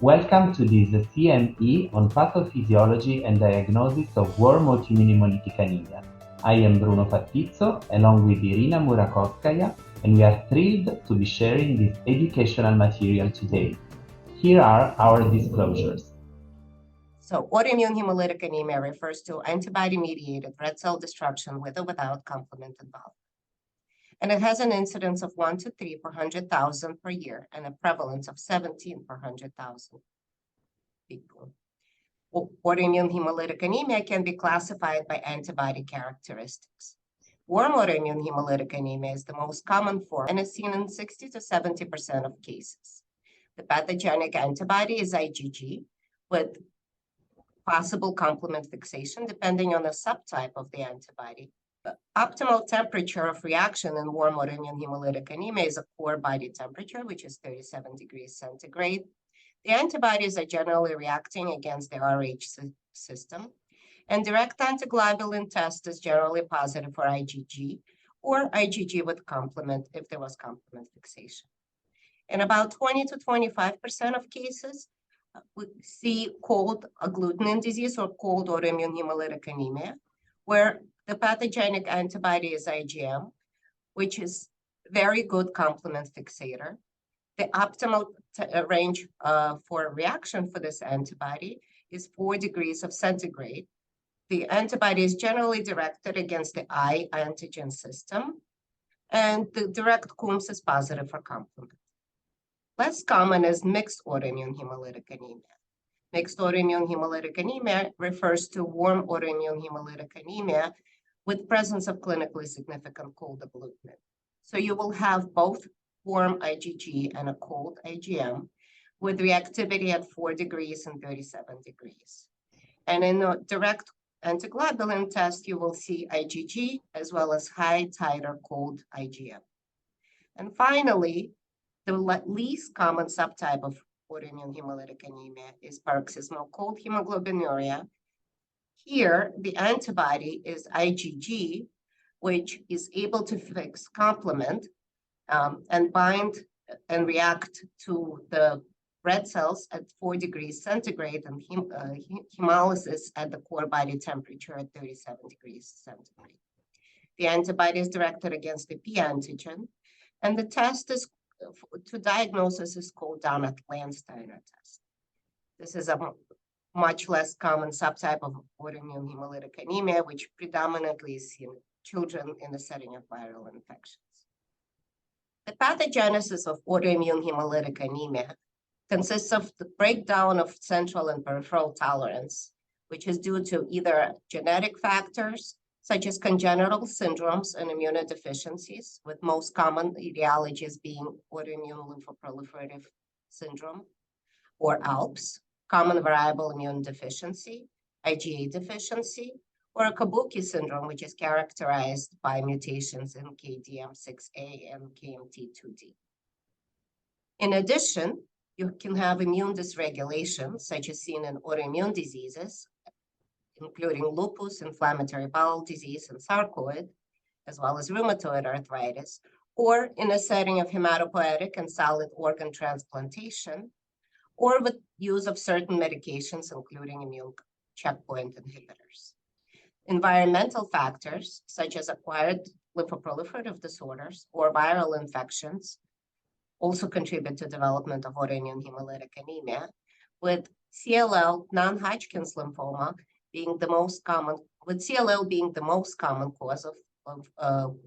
Welcome to this CME on Pathophysiology and Diagnosis of Warm Autoimmune Hemolytic Anemia. I am Bruno Fattizzo, along with Irina Murakhovskaya, and we are thrilled to be sharing this educational material today. Here are our disclosures. So autoimmune hemolytic anemia refers to antibody-mediated red cell destruction with or without complement involvement. And it has an incidence of 1 to 3 per 100,000 per year and a prevalence of 17 per 100,000 people. Autoimmune hemolytic anemia can be classified by antibody characteristics. Warm autoimmune hemolytic anemia is the most common form and is seen in 60 to 70% of cases. The pathogenic antibody is IgG with possible complement fixation depending on the subtype of the antibody. The optimal temperature of reaction in warm autoimmune hemolytic anemia is a core body temperature, which is 37 degrees centigrade. The antibodies are generally reacting against the Rh system, and direct antiglobulin test is generally positive for IgG or IgG with complement if there was complement fixation. In about 20 to 25% of cases, we see cold agglutinin disease or cold autoimmune hemolytic anemia, where the pathogenic antibody is IgM, which is very good complement fixator. The optimal range for reaction for this antibody is 4 degrees of centigrade. The antibody is generally directed against the I antigen system, and the direct Coombs is positive for complement. Less common is mixed autoimmune hemolytic anemia. Mixed autoimmune hemolytic anemia refers to warm autoimmune hemolytic anemia with presence of clinically significant cold agglutinin. So you will have both warm IgG and a cold IgM with reactivity at 4 degrees and 37 degrees. And in a direct antiglobulin test, you will see IgG as well as high titer cold IgM. And finally, the least common subtype of autoimmune hemolytic anemia is paroxysmal cold hemoglobinuria. Here, the antibody is IgG, which is able to fix complement and bind and react to the red cells at 4 degrees centigrade and hemolysis at the core body temperature at 37 degrees centigrade. The antibody is directed against the P antigen, and the test is to diagnosis is called Donat-Landsteiner test. This is a much less common subtype of autoimmune hemolytic anemia, which predominantly is seen in children in the setting of viral infections. The pathogenesis of autoimmune hemolytic anemia consists of the breakdown of central and peripheral tolerance, which is due to either genetic factors, such as congenital syndromes and immunodeficiencies, with most common etiologies being autoimmune lymphoproliferative syndrome, or ALPS, common variable immune deficiency, IgA deficiency, or a Kabuki syndrome, which is characterized by mutations in KDM6A and KMT2D. In addition, you can have immune dysregulation, such as seen in autoimmune diseases, including lupus, inflammatory bowel disease, and sarcoid, as well as rheumatoid arthritis, or in a setting of hematopoietic and solid organ transplantation, or with use of certain medications, including immune checkpoint inhibitors. Environmental factors, such as acquired lymphoproliferative disorders or viral infections, also contribute to development of autoimmune hemolytic anemia, with CLL, non-Hodgkin's lymphoma, being the most common, with CLL being the most common cause of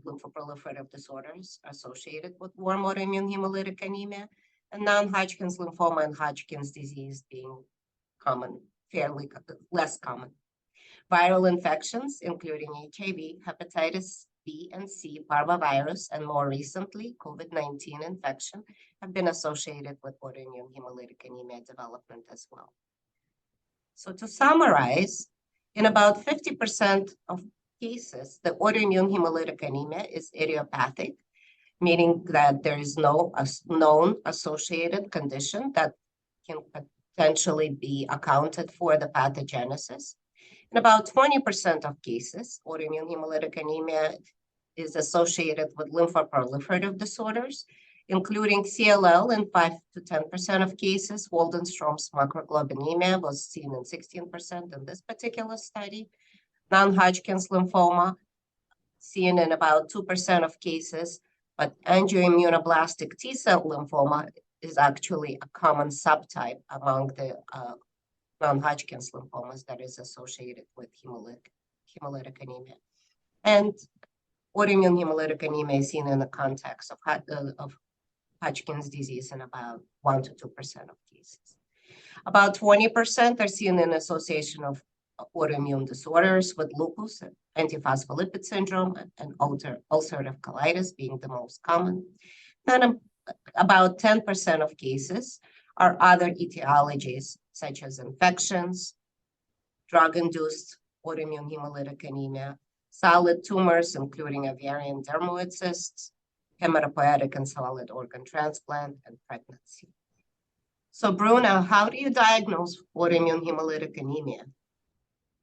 lymphoproliferative disorders associated with warm autoimmune hemolytic anemia, and non-Hodgkin's lymphoma and Hodgkin's disease being common, fairly less common. Viral infections, including HIV, hepatitis B and C, parvovirus, and more recently, COVID-19 infection, have been associated with autoimmune hemolytic anemia development as well. So to summarize, in about 50% of cases, the autoimmune hemolytic anemia is idiopathic, meaning that there is no known associated condition that can potentially be accounted for the pathogenesis. In about 20% of cases, autoimmune hemolytic anemia is associated with lymphoproliferative disorders, including CLL in 5 to 10% of cases. Waldenstrom's macroglobulinemia was seen in 16% in this particular study. Non-Hodgkin's lymphoma seen in about 2% of cases, but angioimmunoblastic T-cell lymphoma is actually a common subtype among the non-Hodgkin's lymphomas that is associated with hemolytic anemia. And autoimmune hemolytic anemia is seen in the context of Hodgkin's disease in about 1 to 2% of cases. About 20% are seen in association of autoimmune disorders with lupus, antiphospholipid syndrome, and ulcerative colitis being the most common. And about 10% of cases are other etiologies, such as infections, drug-induced autoimmune hemolytic anemia, solid tumors, including ovarian dermoid cysts, hematopoietic and solid organ transplant, and pregnancy. So Bruno, how do you diagnose autoimmune hemolytic anemia?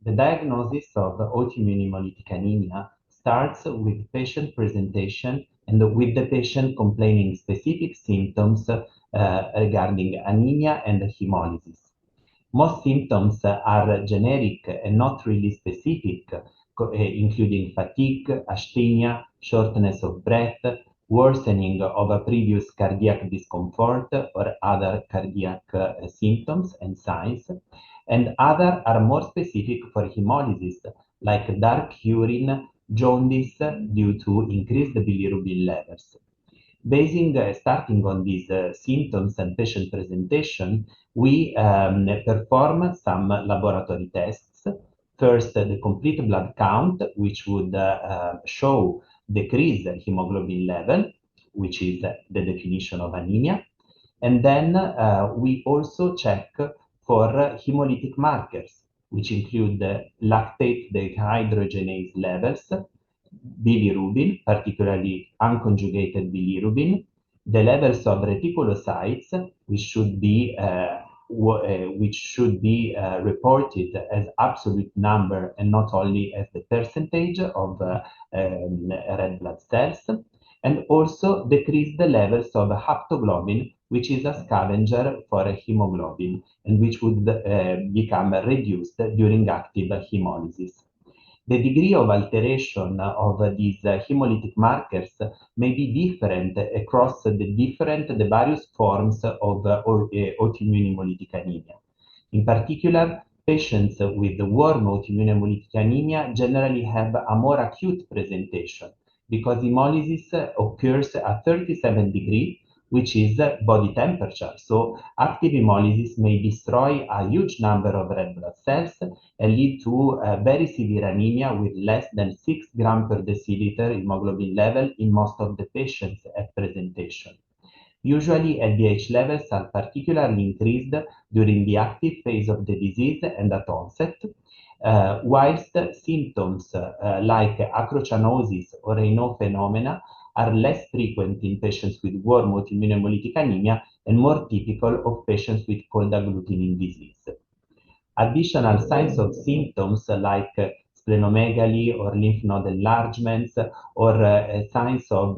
The diagnosis of autoimmune hemolytic anemia starts with patient presentation and with the patient complaining specific symptoms regarding anemia and hemolysis. Most symptoms are generic and not really specific, including fatigue, asthenia, shortness of breath, worsening of a previous cardiac discomfort or other cardiac symptoms and signs, and other are more specific for hemolysis, like dark urine, jaundice due to increased bilirubin levels. Starting on these symptoms and patient presentation, we perform some laboratory tests. First, the complete blood count, which would show decreased hemoglobin level, which is the definition of anemia. And then we also check for hemolytic markers, which include lactate dehydrogenase levels, bilirubin, particularly unconjugated bilirubin, the levels of reticulocytes, which should be reported as absolute number and not only as the percentage of red blood cells, and also decrease the levels of haptoglobin, which is a scavenger for hemoglobin and which would become reduced during active hemolysis. The degree of alteration of these hemolytic markers may be different across the various forms of autoimmune hemolytic anemia. In particular, patients with warm autoimmune hemolytic anemia generally have a more acute presentation because hemolysis occurs at 37 degrees, which is body temperature. So active hemolysis may destroy a huge number of red blood cells and lead to very severe anemia with less than 6 grams per deciliter hemoglobin level in most of the patients at presentation. Usually, LDH levels are particularly increased during the active phase of the disease and at onset, whilst symptoms like acrocyanosis or Raynaud phenomena are less frequent in patients with warm autoimmune hemolytic anemia and more typical of patients with cold agglutinin disease. Additional signs of symptoms like splenomegaly or lymph node enlargements or signs of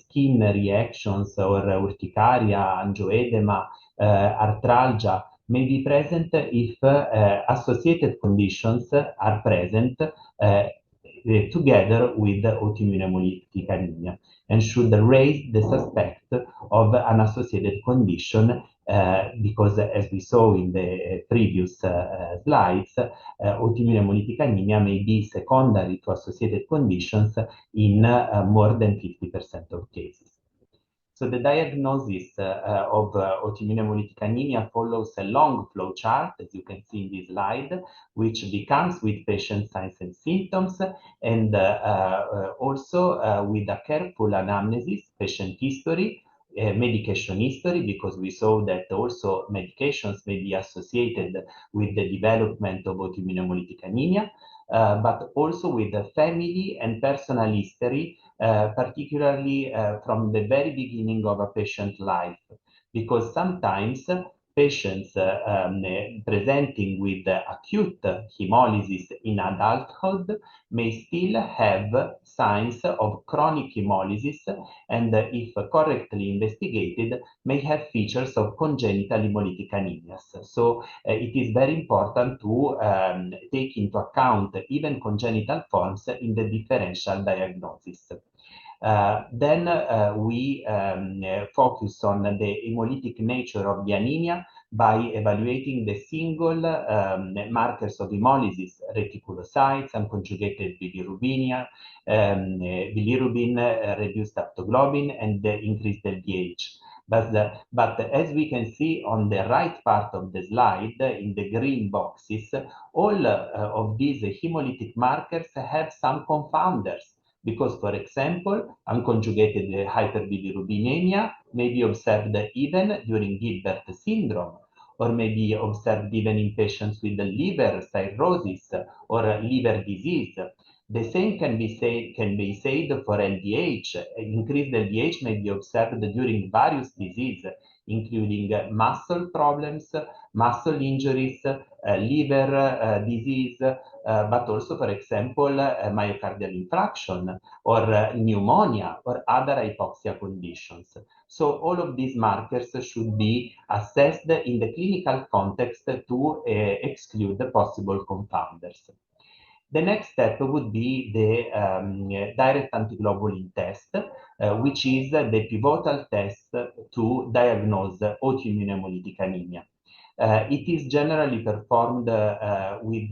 skin reactions or urticaria, angioedema, arthralgia may be present if associated conditions are present together with autoimmune hemolytic anemia and should raise the suspect of an associated condition because, as we saw in the previous slides, autoimmune hemolytic anemia may be secondary to associated conditions in more than 50% of cases. So the diagnosis of autoimmune hemolytic anemia follows a long flow chart, as you can see in this slide, which begins with patient signs and symptoms and also with a careful anamnesis, patient history, medication history, because we saw that also medications may be associated with the development of autoimmune hemolytic anemia, but also with the family and personal history, particularly from the very beginning of a patient's life, because sometimes patients presenting with acute hemolysis in adulthood may still have signs of chronic hemolysis, and if correctly investigated, may have features of congenital hemolytic anemias. So it is very important to take into account even congenital forms in the differential diagnosis. Then we focus on the hemolytic nature of the anemia by evaluating the single markers of hemolysis, reticulocytes, unconjugated bilirubinia, bilirubin, reduced aptoglobin, and increased LDH. But as we can see on the right part of the slide, in the green boxes, all of these hemolytic markers have some confounders. Because, for example, unconjugated hyperbilirubinemia may be observed even during Gilbert syndrome, or may be observed even in patients with liver cirrhosis or liver disease. The same can be said for LDH. Increased LDH may be observed during various diseases, including muscle problems, muscle injuries, liver disease, but also, for example, myocardial infarction or pneumonia or other hypoxia conditions. So all of these markers should be assessed in the clinical context to exclude the possible confounders. The next step would be the direct antiglobulin test, which is the pivotal test to diagnose autoimmune hemolytic anemia. It is generally performed with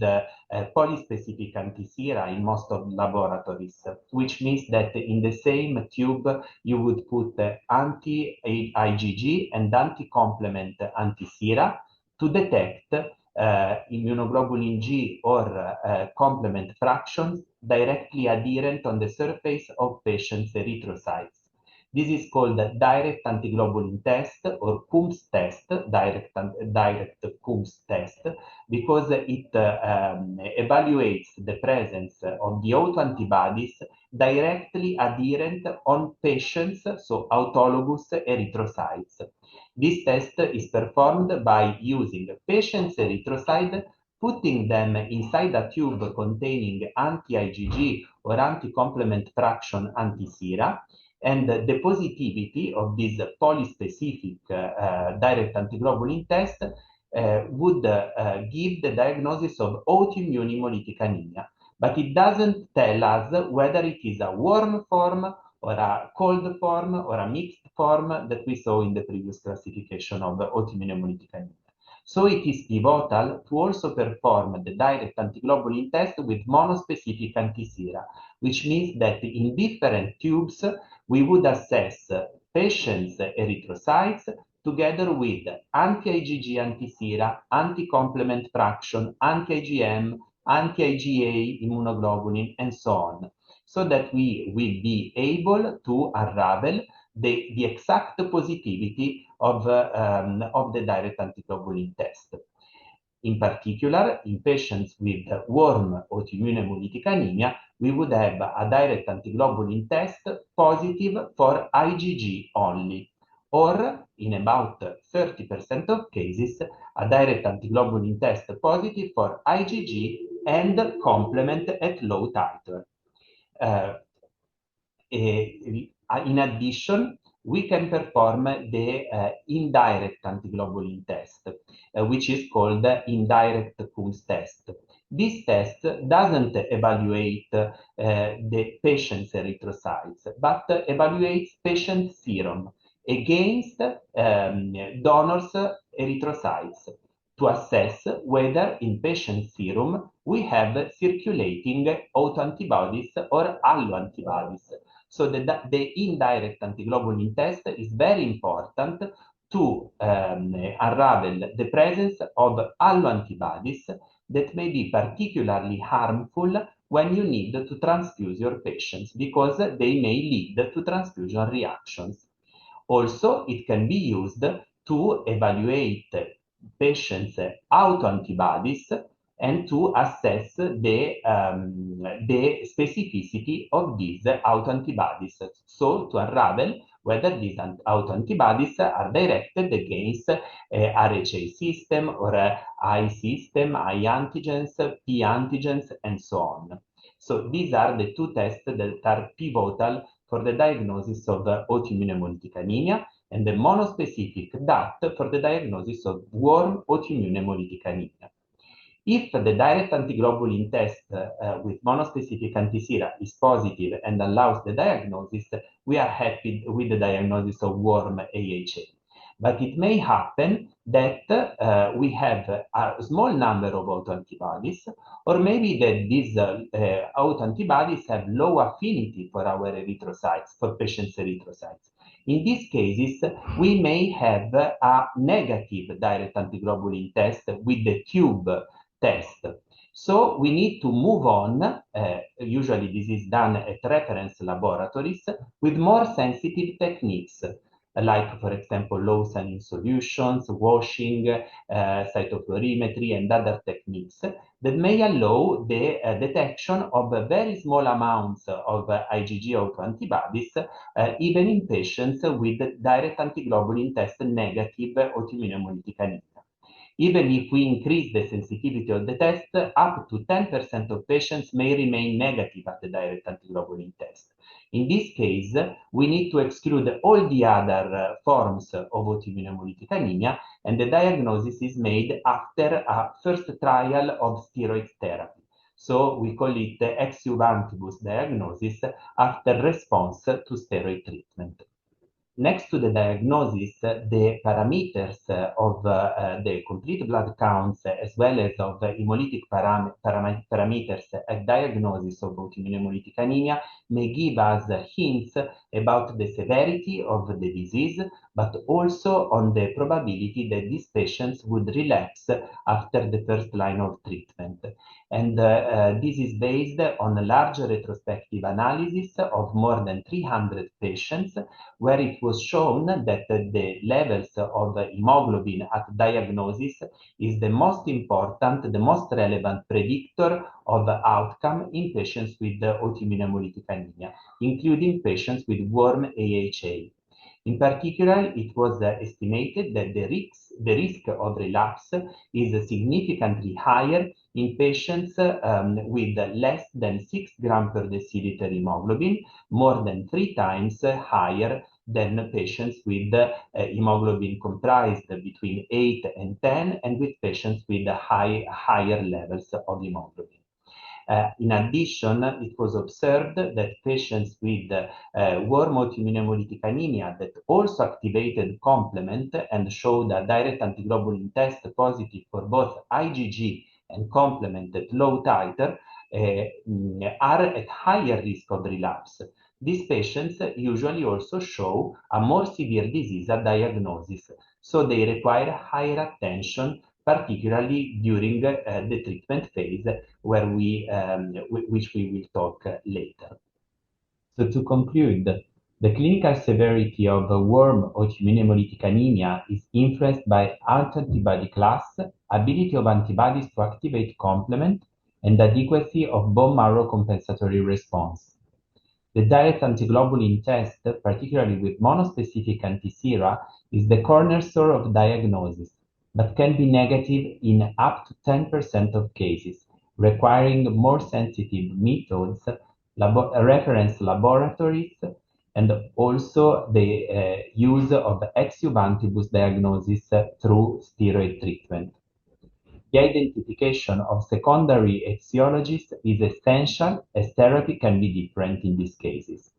polyspecific antisera in most of laboratories, which means that in the same tube you would put anti-IgG and anti-complement antisera to detect immunoglobulin G or complement fractions directly adherent on the surface of patients' erythrocytes. This is called direct antiglobulin test or Coombs test, direct Coombs test, because it evaluates the presence of the autoantibodies directly adherent on patients, so autologous erythrocytes. This test is performed by using patients' erythrocyte, putting them inside a tube containing anti-IgG or anti-complement fraction antisera, and the positivity of this polyspecific direct antiglobulin test would give the diagnosis of autoimmune hemolytic anemia. But it doesn't tell us whether it is a warm form or a cold form or a mixed form that we saw in the previous classification of autoimmune hemolytic anemia. So it is pivotal to also perform the direct antiglobulin test with monospecific antisera, which means that in different tubes we would assess patients' erythrocytes together with anti-IgG antisera, anti-complement fraction, anti-IgM, anti-IgA immunoglobulin, and so on, so that we will be able to unravel the exact positivity of the direct antiglobulin test. In particular, in patients with warm autoimmune hemolytic anemia, we would have a direct antiglobulin test positive for IgG only, or in about 30% of cases, a direct antiglobulin test positive for IgG and complement at low titer. In addition, we can perform the indirect antiglobulin test, which is called the indirect Coombs test. This test doesn't evaluate the patient's erythrocytes, but evaluates patient serum against donors' erythrocytes to assess whether in patient serum we have circulating autoantibodies or alloantibodies. So the indirect antiglobulin test is very important to unravel the presence of alloantibodies that may be particularly harmful when you need to transfuse your patients, because they may lead to transfusion reactions. Also, it can be used to evaluate patients' autoantibodies and to assess the specificity of these autoantibodies. So to unravel whether these autoantibodies are directed against RHA system or I system, I antigens, P antigens, and so on. So these are the two tests that are pivotal for the diagnosis of autoimmune hemolytic anemia, and the monospecific DAT for the diagnosis of warm autoimmune hemolytic anemia. If the direct antiglobulin test with monospecific antisera is positive and allows the diagnosis, we are happy with the diagnosis of warm AIHA. But it may happen that we have a small number of autoantibodies, or maybe that these autoantibodies have low affinity for our erythrocytes, for patients' erythrocytes. In these cases, we may have a negative direct antiglobulin test with the tube test. So we need to move on, usually this is done at reference laboratories, with more sensitive techniques, like, for example, low saline solutions, washing, cytofluorimetry, and other techniques that may allow the detection of very small amounts of IgG autoantibodies, even in patients with direct antiglobulin test negative autoimmune hemolytic anemia. Even if we increase the sensitivity of the test, up to 10% of patients may remain negative at the direct antiglobulin test. In this case, we need to exclude all the other forms of autoimmune hemolytic anemia, and the diagnosis is made after a first trial of steroid therapy. So we call it the ex juvantibus diagnosis after response to steroid treatment. Next to the diagnosis, the parameters of the complete blood counts, as well as of hemolytic parameters at diagnosis of autoimmune hemolytic anemia, may give us hints about the severity of the disease, but also on the probability that these patients would relapse after the first line of treatment. And this is based on a large retrospective analysis of more than 300 patients, where it was shown that the levels of hemoglobin at diagnosis is the most important, the most relevant predictor of outcome in patients with autoimmune hemolytic anemia, including patients with warm AIHA. In particular, it was estimated that the risk of relapse is significantly higher in patients with less than 6 grams per deciliter hemoglobin, more than 3 times higher than patients with hemoglobin comprised between 8 and 10, and with patients with higher levels of hemoglobin. In addition, it was observed that patients with warm autoimmune hemolytic anemia that also activated complement and showed a direct antiglobulin test positive for both IgG and complement at low titer are at higher risk of relapse. These patients usually also show a more severe disease at diagnosis, so they require higher attention, particularly during the treatment phase, where which we will talk later. So to conclude, the clinical severity of warm autoimmune hemolytic anemia is influenced by autoantibody class, ability of antibodies to activate complement, and adequacy of bone marrow compensatory response. The direct antiglobulin test, particularly with monospecific antisera, is the cornerstone of diagnosis, but can be negative in up to 10% of cases, requiring more sensitive methods, reference laboratories, and also the use of ex juvantibus diagnosis through steroid treatment. The identification of secondary etiologies is essential, as therapy can be different in these cases.